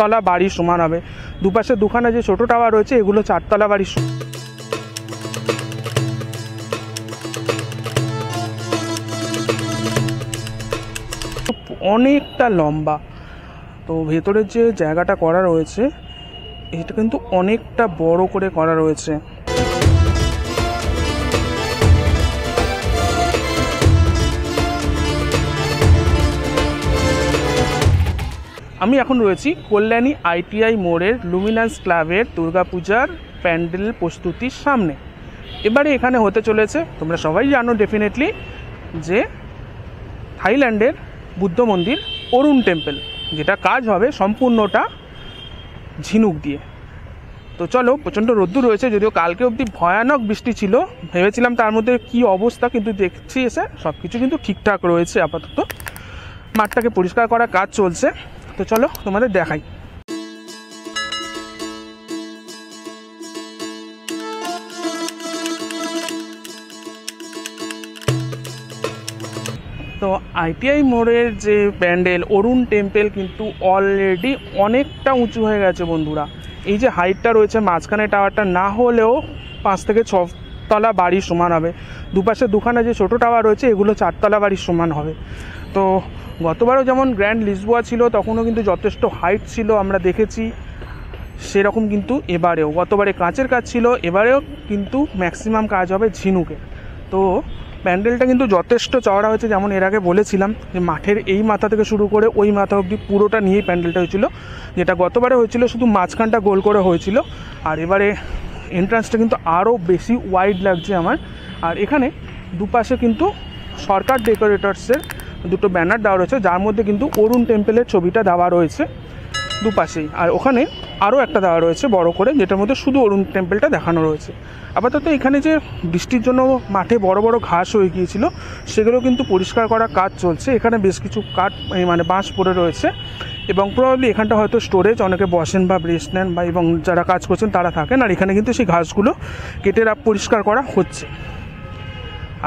তলা বাড়ির সমান হবে। দুপাশে দুখানা যে ছোটো টাওয়ার রয়েছে এগুলো 4 তলা বাড়ির অনেকটা লম্বা। তো ভেতরের যে জায়গাটা করা রয়েছে এটা কিন্তু অনেকটা বড় করে করা রয়েছে। আমি এখন রয়েছি কল্যাণী ITI মোড়ের লুমিনান্স ক্লাবের দুর্গাপূজার প্যান্ডেল প্রস্তুতির সামনে। এবারে এখানে হতে চলেছে, তোমরা সবাই জানো ডেফিনেটলি, যে থাইল্যান্ডের বুদ্ধ মন্দির অরুণ টেম্পল, যেটা কাজ হবে সম্পূর্ণটা ঝিনুক দিয়ে। তো চলো, প্রচণ্ড রোদ্দুর রয়েছে, যদিও কালকে অবধি ভয়ানক বৃষ্টি ছিল, ভেবেছিলাম তার মধ্যে কি অবস্থা, কিন্তু দেখছি এসে সব কিছু কিন্তু ঠিকঠাক রয়েছে। আপাতত মাঠটাকে পরিষ্কার করার কাজ চলছে। তো চলো তোমাদের দেখাই। তো ITI মোড়ের যে প্যান্ডেল অরুণ টেম্পল কিন্তু অলরেডি অনেকটা উঁচু হয়ে গেছে বন্ধুরা। এই যে হাইটটা রয়েছে মাঝখানে টাওয়ারটা না হলেও 5 থেকে 6 তলা বাড়ির সমান হবে। দুপাশে দুখানা যে ছোটো টাওয়ার রয়েছে এগুলো 4 তলা বাড়ির সমান হবে। তো গতবারও যেমন গ্র্যান্ড লিসবোয়া ছিল তখনও কিন্তু যথেষ্ট হাইট ছিল, আমরা দেখেছি। সেরকম কিন্তু এবারেও, গতবারে কাঁচের কাজ ছিল, এবারেও কিন্তু ম্যাক্সিমাম কাজ হবে ঝিনুকে। তো প্যান্ডেলটা কিন্তু যথেষ্ট চওড়া হয়েছে, যেমন এর আগে বলেছিলাম যে মাঠের এই মাথা থেকে শুরু করে ওই মাথা অবধি পুরোটা নিয়েই প্যান্ডেলটা হয়েছিল। যেটা গতবারে হয়েছিল শুধু মাঝখানটা গোল করে হয়েছিল, আর এবারে এন্ট্রান্সটা কিন্তু আরও বেশি ওয়াইড লাগছে আমার। আর এখানে দুপাশে কিন্তু সরকার ডেকোরেটরসের দুটো ব্যানার দেওয়া রয়েছে, যার মধ্যে কিন্তু অরুণ টেম্পলের ছবিটা দেওয়া রয়েছে দুপাশেই। আর ওখানে আরও একটা দেওয়া রয়েছে বড় করে, যেটার মধ্যে শুধু অরুণ টেম্পলটা দেখানো রয়েছে। আপাতত এখানে যে বৃষ্টির জন্য মাঠে বড় বড় ঘাস হয়ে গিয়েছিল সেগুলো কিন্তু পরিষ্কার করার কাজ চলছে। এখানে বেশ কিছু মানে বাঁশ পড়ে রয়েছে, এবং প্রবাবলি এখানটা হয়তো স্টোরেজ, অনেকে বসেন বা রেস্ট নেন, বা এবং যারা কাজ করছেন তারা থাকেন। আর এখানে কিন্তু সেই ঘাসগুলো কেটে পরিষ্কার করা হচ্ছে।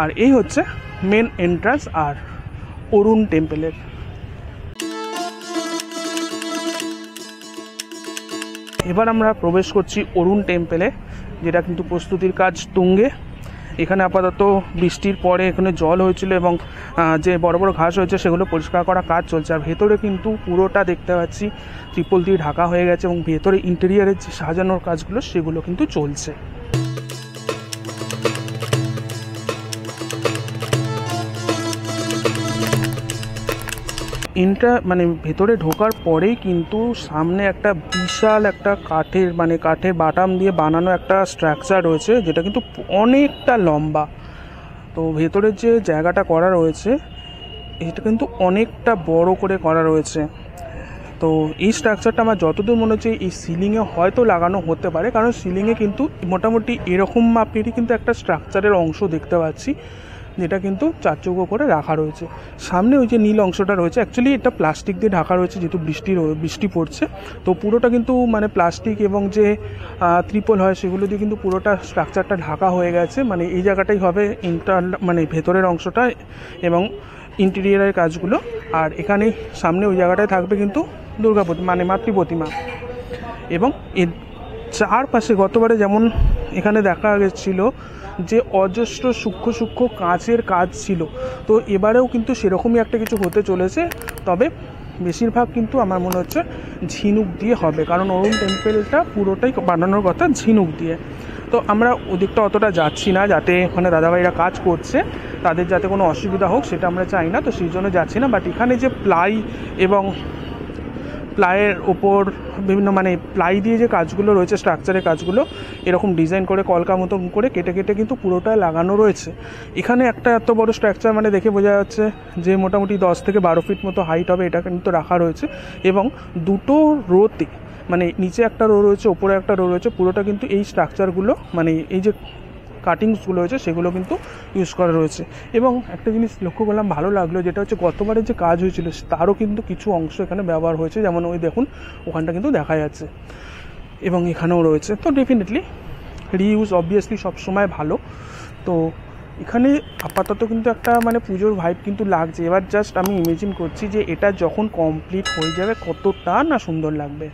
আর এই হচ্ছে মেন এন্ট্রান্স আর অরুণ টেম্পলের। এবার আমরা প্রবেশ করছি অরুণ টেম্পলে, যেটা কিন্তু প্রস্তুতির কাজ তুঙ্গে। এখানে আপাতত বৃষ্টির পরে এখানে জল হয়েছিল এবং যে বড় বড় ঘাস হয়েছে সেগুলো পরিষ্কার করা কাজ চলছে। আর ভেতরে কিন্তু পুরোটা দেখতে পাচ্ছি ত্রিপল দিয়ে ঢাকা হয়ে গেছে, এবং ভেতরে ইন্টেরিয়ারের যে সাজানোর কাজগুলো সেগুলো কিন্তু চলছে। মানে ভেতরে ঢোকার পরেই কিন্তু সামনে একটা বিশাল একটা কাঠের বাটাম দিয়ে বানানো একটা স্ট্রাকচার রয়েছে, যেটা কিন্তু অনেকটা লম্বা। তো ভেতরের যে জায়গাটা করা রয়েছে এটা কিন্তু অনেকটা বড় করে করা রয়েছে। তো এই স্ট্রাকচারটা আমার যতদূর মনে হচ্ছে এই সিলিংয়ে হয়তো লাগানো হতে পারে, কারণ সিলিংয়ে কিন্তু মোটামুটি এরকম মাপেরই কিন্তু একটা স্ট্রাকচারের অংশ দেখতে পাচ্ছি, যেটা কিন্তু 4 চৌকো করে রাখা রয়েছে। সামনে ওই যে নীল অংশটা রয়েছে, অ্যাকচুয়ালি এটা প্লাস্টিক দিয়ে ঢাকা রয়েছে, যেহেতু বৃষ্টি পড়ছে। তো পুরোটা কিন্তু মানে প্লাস্টিক এবং যে ত্রিপল হয় সেগুলো দিয়ে কিন্তু পুরোটা স্ট্রাকচারটা ঢাকা হয়ে গেছে। মানে এই জায়গাটাই হবে মানে ভেতরের অংশটা এবং ইন্টেরিয়ারের কাজগুলো। আর এখানে সামনে ওই জায়গাটায় থাকবে কিন্তু মানে মাতৃ প্রতিমা। এবং এর চারপাশে গতবারে যেমন এখানে দেখা গেছিল যে অজস্র সূক্ষ্ম কাঁচের কাজ ছিল, তো এবারেও কিন্তু সেরকমই একটা কিছু হতে চলেছে। তবে বেশিরভাগ কিন্তু আমার মনে হচ্ছে ঝিনুক দিয়ে হবে, কারণ অরুণ টেম্পলটা পুরোটাই বানানোর কথা ঝিনুক দিয়ে। তো আমরা ওদিকটা অতটা যাচ্ছি না, যাতে মানে দাদাভাইরা কাজ করছে তাদের যাতে কোনো অসুবিধা হোক সেটা আমরা চাই না, তো সেই জন্য যাচ্ছি না। বাট এখানে যে প্লাই এবং প্লাইয়ের ওপর বিভিন্ন মানে প্লাই দিয়ে যে কাজগুলো রয়েছে, স্ট্রাকচারের কাজগুলো এরকম ডিজাইন করে কলকা মতন করে কেটে কিন্তু পুরোটাই লাগানো রয়েছে। এখানে একটা এত বড় স্ট্রাকচার মানে দেখে বোঝা যাচ্ছে যে মোটামুটি 10 থেকে 12 ফিট মতো হাইট হবে, এটা কিন্তু রাখা রয়েছে। এবং দুটো রোতে, মানে নিচে একটা রো রয়েছে, ওপরে একটা রো রয়েছে, পুরোটা কিন্তু এই স্ট্রাকচারগুলো মানে এই যে কাটিংসগুলো হয়েছে সেগুলো কিন্তু ইউজ করা রয়েছে। এবং একটা জিনিস লক্ষ্য করলাম, ভালো লাগলো, যেটা হচ্ছে গতবারের যে কাজ হয়েছিল তারও কিন্তু কিছু অংশ এখানে ব্যবহার হয়েছে, যেমন ওই দেখুন ওখানটা কিন্তু দেখা যাচ্ছে এবং এখানেও রয়েছে। তো ডেফিনেটলি রিইউজ অবভিয়াসলি সবসময় ভালো। তো এখানে আপাতত কিন্তু একটা মানে পুজোর ভাইব কিন্তু লাগছে। এবার জাস্ট আমি ইমেজিন করছি যে এটা যখন কমপ্লিট হয়ে যাবে কতটা না সুন্দর লাগবে।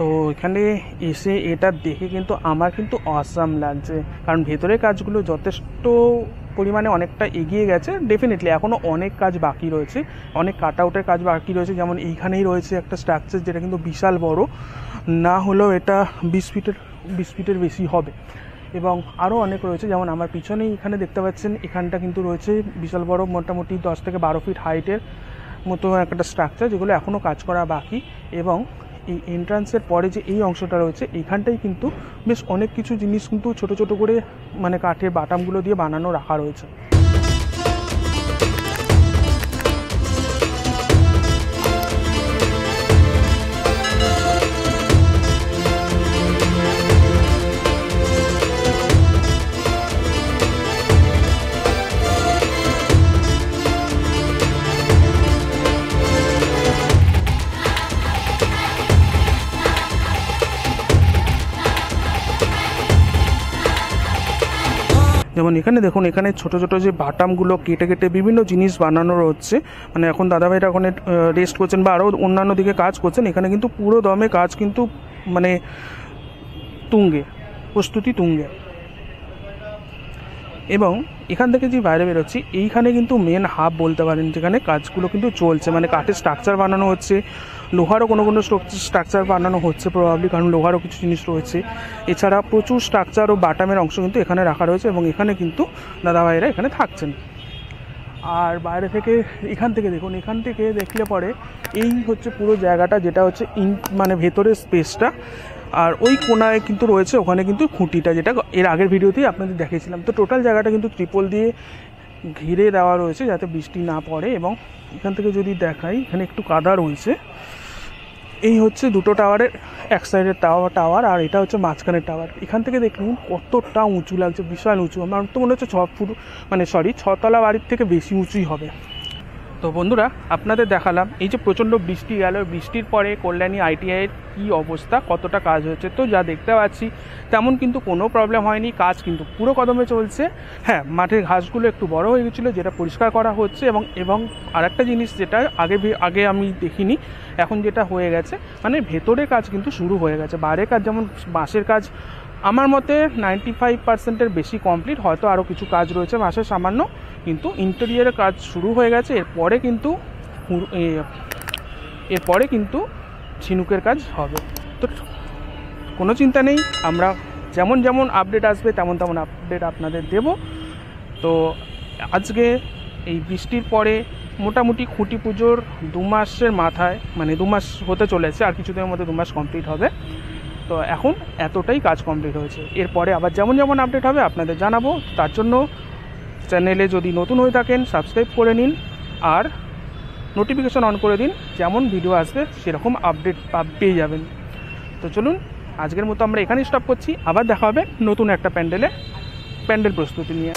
তো এখানে এসে এটা দেখে কিন্তু আমার কিন্তু অসাম লাগছে, কারণ ভেতরের কাজগুলো যথেষ্ট পরিমাণে অনেকটা এগিয়ে গেছে। ডেফিনেটলি এখনও অনেক কাজ বাকি রয়েছে, অনেক কাট আউটের কাজ বাকি রয়েছে। যেমন এইখানেই রয়েছে একটা স্ট্রাকচার যেটা কিন্তু বিশাল বড়, না হলেও এটা 20 ফিটের বেশি হবে, এবং আরও অনেক রয়েছে। যেমন আমার পিছনেই এখানে দেখতে পাচ্ছেন, এখানটা কিন্তু রয়েছে বিশাল বড়, মোটামুটি 10 থেকে 12 ফিট হাইটের মতো একটা স্ট্রাকচার, যেগুলো এখনও কাজ করা বাকি। এবং এই এন্ট্রান্সের পরে যে এই অংশটা রয়েছে, এইখানটাই কিন্তু বেশ অনেক কিছু জিনিস কিন্তু ছোট ছোট করে মানে কাঠের বাটামগুলো দিয়ে বানানো রাখা রয়েছে। যেমন এখানে দেখুন, এখানে ছোট ছোট যে বাটামগুলো কেটে কেটে বিভিন্ন জিনিস বানানো হচ্ছে। মানে এখন দাদাভাইরা ওখানে রেস্ট করছেন বা আরও অন্যান্য দিকে কাজ করছেন। এখানে কিন্তু পুরো দমে কাজ কিন্তু মানে তুঙ্গে, প্রস্তুতি তুঙ্গে। এবং এখান থেকে যে বাইরে বেরোচ্ছি, এইখানে কিন্তু মেন হাব বলতে পারেন, যেখানে কাজগুলো কিন্তু চলছে। মানে কাঠের স্ট্রাকচার বানানো হচ্ছে, লোহারও কোনো কোনো স্ট্রাকচার বানানো হচ্ছে প্রবাবলি, কারণ লোহারও কিছু জিনিস রয়েছে। এছাড়া প্রচুর স্ট্রাকচার ও বাটামের অংশ কিন্তু এখানে রাখা রয়েছে, এবং এখানে কিন্তু দাদাভাইরা এখানে থাকছেন। আর বাইরে থেকে এখান থেকে দেখুন, এখান থেকে দেখলে পরে এই হচ্ছে পুরো জায়গাটা, যেটা হচ্ছে মানে ভেতরের স্পেসটা। আর ওই কোনায় কিন্তু রয়েছে ওখানে কিন্তু খুঁটিটা, যেটা এর আগের ভিডিওতেই আপনাদের দেখিয়েছিলাম। তো টোটাল জায়গাটা কিন্তু ত্রিপল দিয়ে ঘিরে দেওয়া রয়েছে যাতে বৃষ্টি না পড়ে। এবং এখান থেকে যদি দেখাই, এখানে একটু কাদা রয়েছে। এই হচ্ছে দুটো টাওয়ারের এক সাইডের টাওয়ার, আর এটা হচ্ছে মাঝখানের টাওয়ার। এখান থেকে দেখুন কতটা উঁচু লাগছে, বিশাল উঁচু। আমার তো মনে হচ্ছে 6 ফুট, মানে 6তলা বাড়ির থেকে বেশি উঁচুই হবে। তো বন্ধুরা, আপনাদের দেখালাম এই যে প্রচণ্ড বৃষ্টি গেল, বৃষ্টির পরে কল্যাণী ITIয়ের কী অবস্থা, কতটা কাজ হয়েছে। তো যা দেখতে পাচ্ছি তেমন কিন্তু কোনো প্রবলেম হয়নি, কাজ কিন্তু পুরো কদমে চলছে। হ্যাঁ, মাঠের ঘাসগুলো একটু বড় হয়ে গেছিলো, যেটা পরিষ্কার করা হচ্ছে। এবং আরেকটা জিনিস যেটা আগে আমি দেখিনি, এখন যেটা হয়ে গেছে, মানে ভেতরে কাজ কিন্তু শুরু হয়ে গেছে। বাইরের কাজ যেমন বাঁশের কাজ আমার মতে 95%-এর বেশি কমপ্লিট, হয়তো আরও কিছু কাজ রয়েছে বাঁশের সামান্য, কিন্তু ইন্টেরিয়ারের কাজ শুরু হয়ে গেছে। এরপরে কিন্তু ঝিনুকের কাজ হবে। তো কোনো চিন্তা নেই, আমরা যেমন যেমন আপডেট আসবে তেমন তেমন আপডেট আপনাদের দেব। তো আজকে এই বৃষ্টির পরে মোটামুটি খুঁটি পুজোর 2 মাসের মাথায়, মানে 2 মাস হতে চলেছে, আর কিছুদিনের মধ্যে 2 মাস কমপ্লিট হবে। তো এখন এতটাই কাজ কমপ্লিট হয়েছে। এরপরে আবার যেমন যেমন আপডেট হবে আপনাদের জানাবো। তার জন্য চ্যানেলে যদি নতুন হয়ে থাকেন সাবস্ক্রাইব করে নিন, আর নোটিফিকেশন অন করে দিন, যেমন ভিডিও আসবে সেরকম আপডেট পেয়ে যাবেন। তো চলুন, আজকের মতো আমরা এখানেই স্টপ করছি। আবার দেখা হবে নতুন একটা প্যান্ডেল প্রস্তুতি নিয়ে।